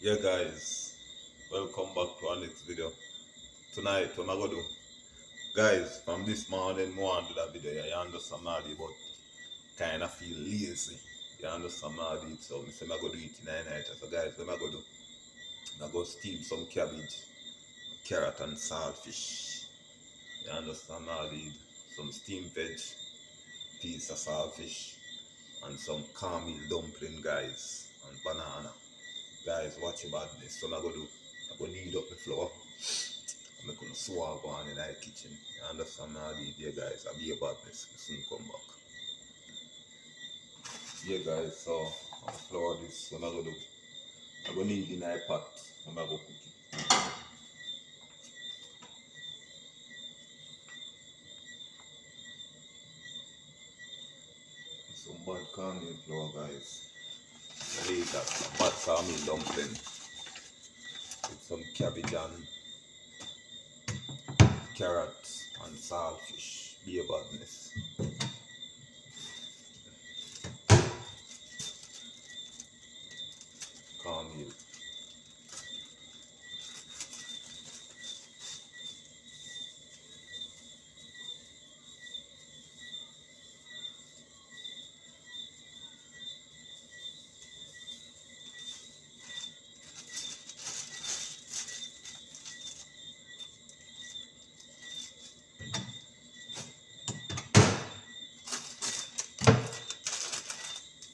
Yeah guys, welcome back to our next video. Tonight what am I gonna do? Guys, from this morning I want to do that video, yeah, you understand me, but kinda feel lazy. You understand me, so I say I go do it in the night. So guys, what am I gonna do? I go steam some cabbage, carrot and saltfish. You understand me? Some steamed veg, piece of saltfish, and some cornmeal dumpling guys, and banana. Guys, watch your badness. So I go do, I go knead up the flour. I'm gonna swab on in the kitchen. You understand me? All these guys, I'll be a badness. I soon come back. Yeah guys, so I'm flour this. What I'm gonna do? I'm gonna knead in a pot. I'm gonna go cook it. Some bad cornmeal flour guys. Later, some bad cornmeal dumpling with some cabbage and carrots and saltfish. Be a badness. Cornmeal.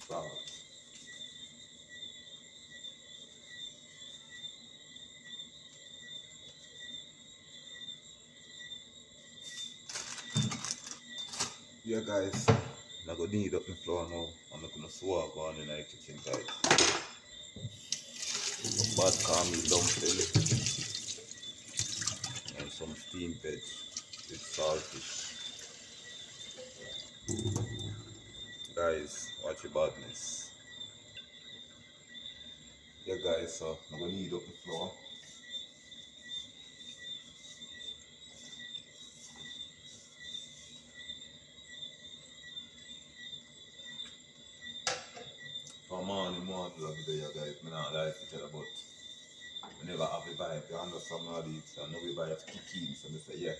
Salt. Yeah guys, I'm gonna knead up the flour now. I'm gonna swab on in the kitchen guys. Some bad cornmeal dumpling and some steamed veg with saltfish. Guys, watch your badness. Yeah guys, so I'm gonna knead up the flour. For morning, morning love video guys. I not like each other, but I never have the vibe. You understand all these? I know we vibe kick in, so I say yeah,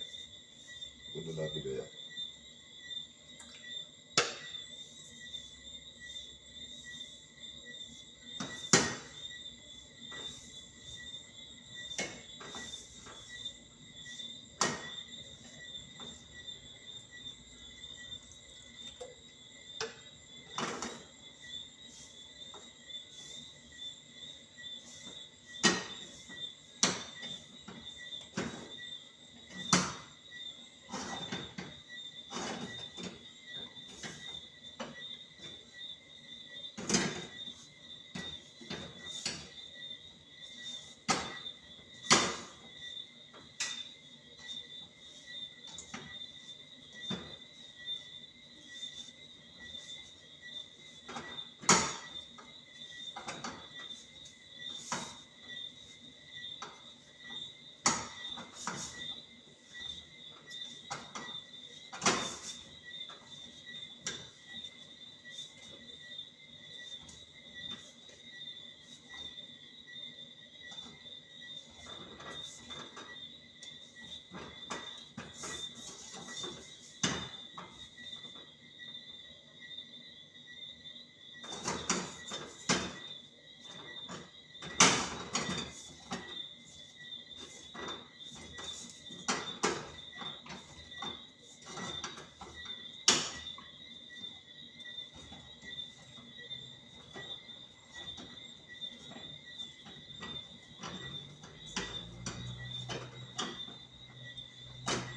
we do that video. Yeah.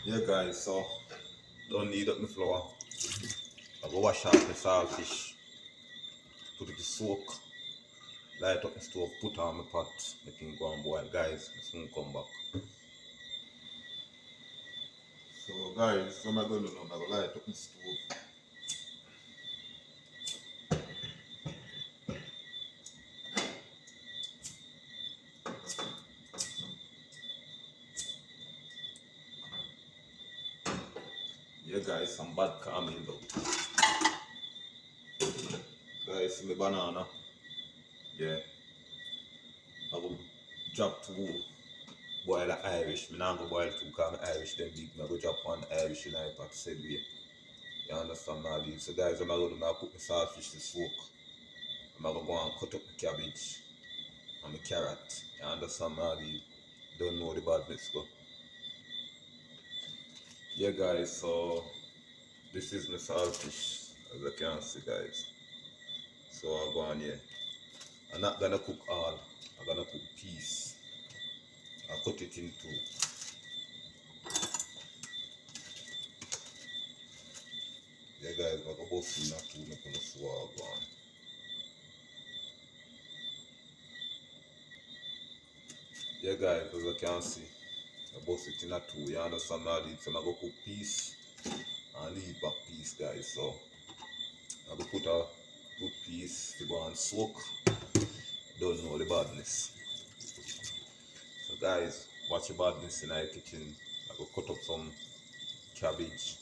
Yeah guys, so don't knead up the flour. I go wash off the saltfish, put it to soak, light up the stove, put on my pot, make it go and boil. Guys, I soon come back. So guys, what am I gonna do now? I'm gonna light up the stove. Yeah guys, some bad caramel though. Guys, my banana. Yeah. I go drop two boil of Irish. Me not go boil two because I'm Irish them big. I go drop one Irish in a pot said way. You understand my deal? So guys, I'm going to put my saltfish to soak. I'm going to go and cut up the cabbage and the carrot. You understand my deal? Don't know the badness go. Yeah guys, so this is my saltfish as you can see guys. So I'll go on here. I'm not gonna cook all, I'm gonna cook piece. I'll cut it in two. Yeah guys, I'm gonna bust in a two, make gonna see what I'll go on. Yeah guys, as you can see, I bust it in a two, you understand now this? So I'm gonna cook piece and leave back piece guys. So I'm gonna put a good piece to go and soak. Don't know the badness. So guys, watch the badness in our kitchen. I go cut up some cabbage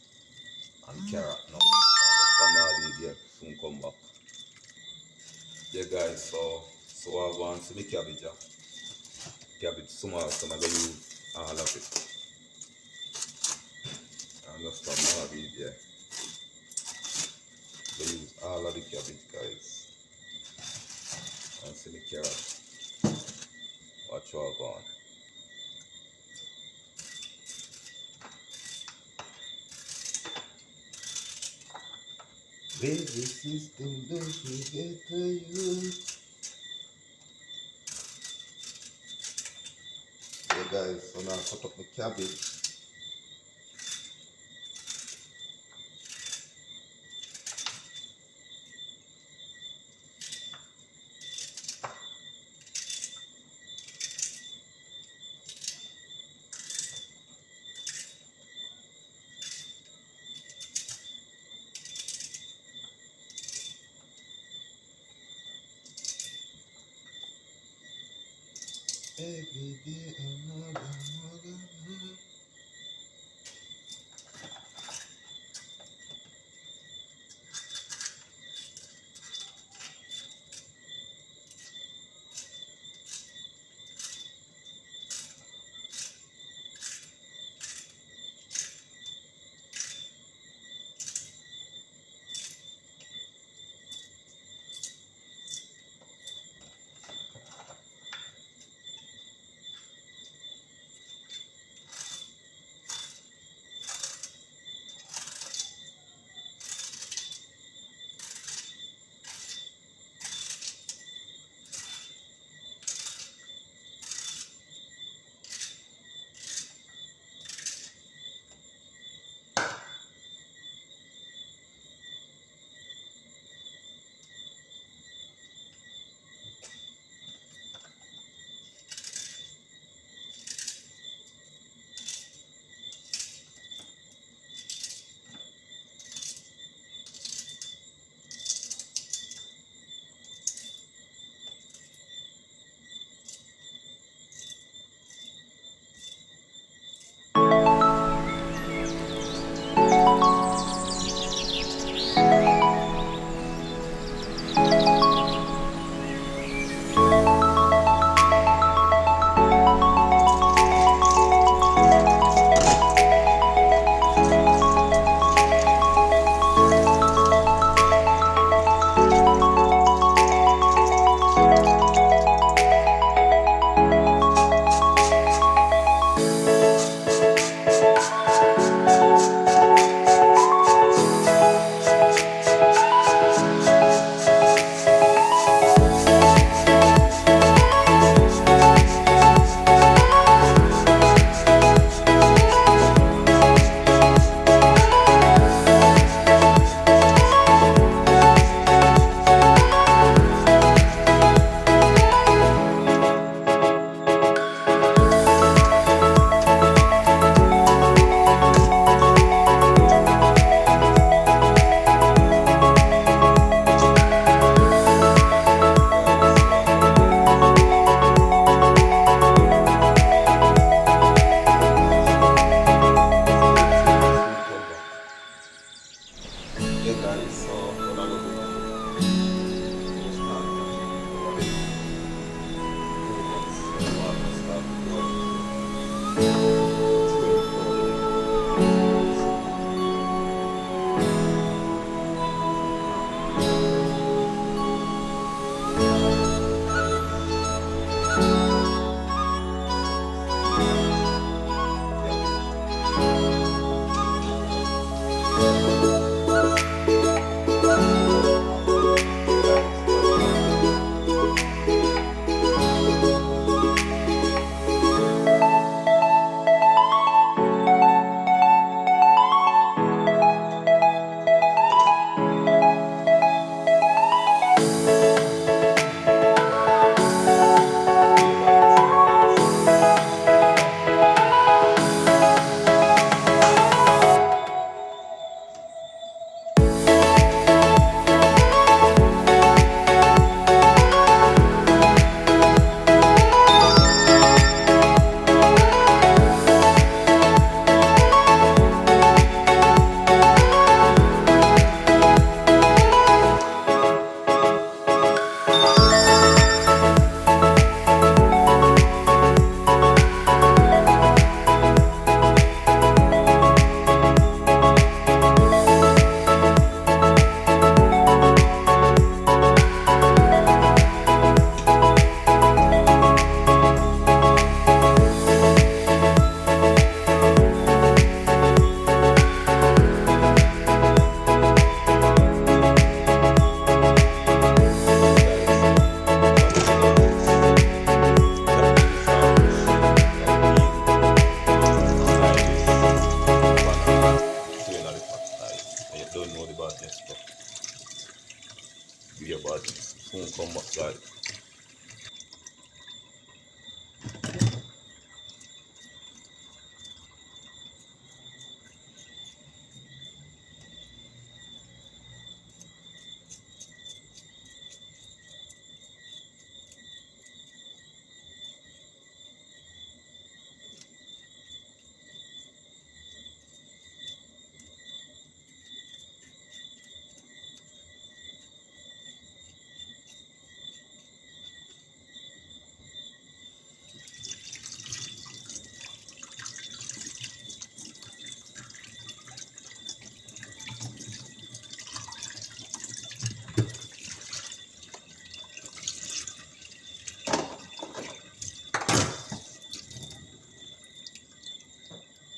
and carrot now. Understand now, yeah, soon come back. Yeah guys, so I want to make cabbage. Cabbage small, so I'm gonna use all of it. Understand now, yeah. I use all of the cabbage guys. And see the carrot. Watch how I go on. Baby system, don't forget to use. Yeah guys, so now I cut up my cabbage. Every day another.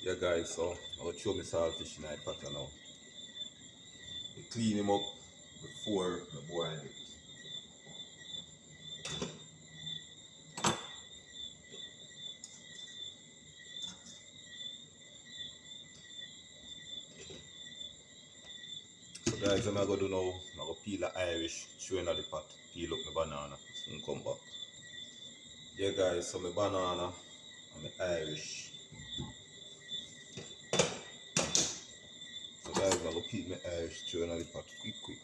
Yeah guys, so I'll throw my saltfish in my pot now. I clean him up before I boil it. So guys, what I'm gonna do now, I'm gonna peel the Irish, throw in the pot, peel up my banana, soon come back. Yeah guys, so my banana and my Irish. So guys, I'm gonna peel my Irish, throw in the pot quick.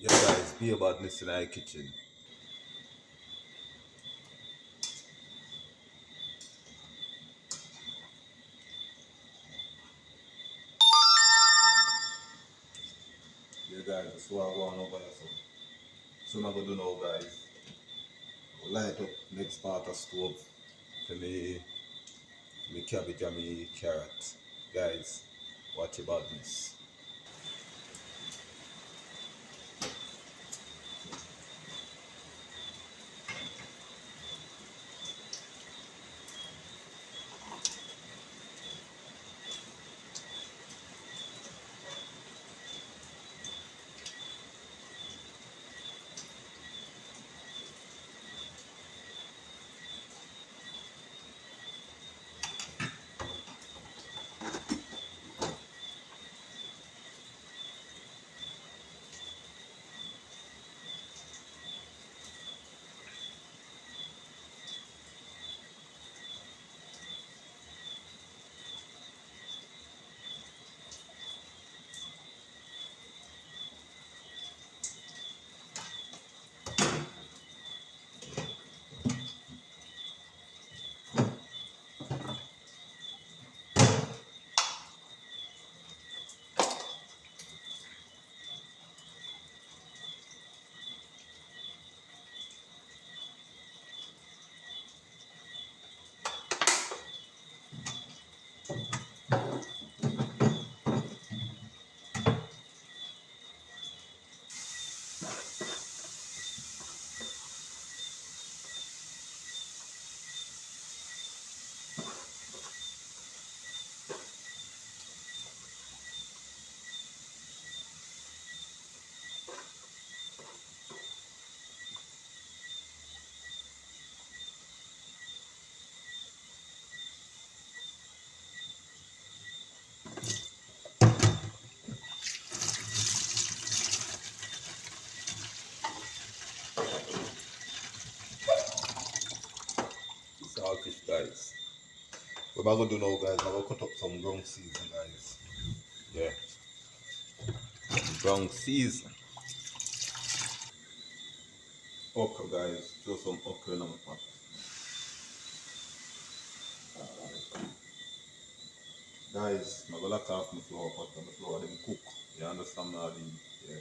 Yeah guys, be about this in our kitchen. Yeah guys, that's what I want over here. So what I'm gonna do now guys, I'll light up next part of stove for me cabbage and me carrot. Guys, watch about this. What I'm gonna do now, guys, I'm gonna cut up some ground season, guys. Yeah, ground season. Okra, guys. Throw some okra in my pot. Guys, I'm gonna lock off my flour pot and the flour them cook. You understand now? Yeah.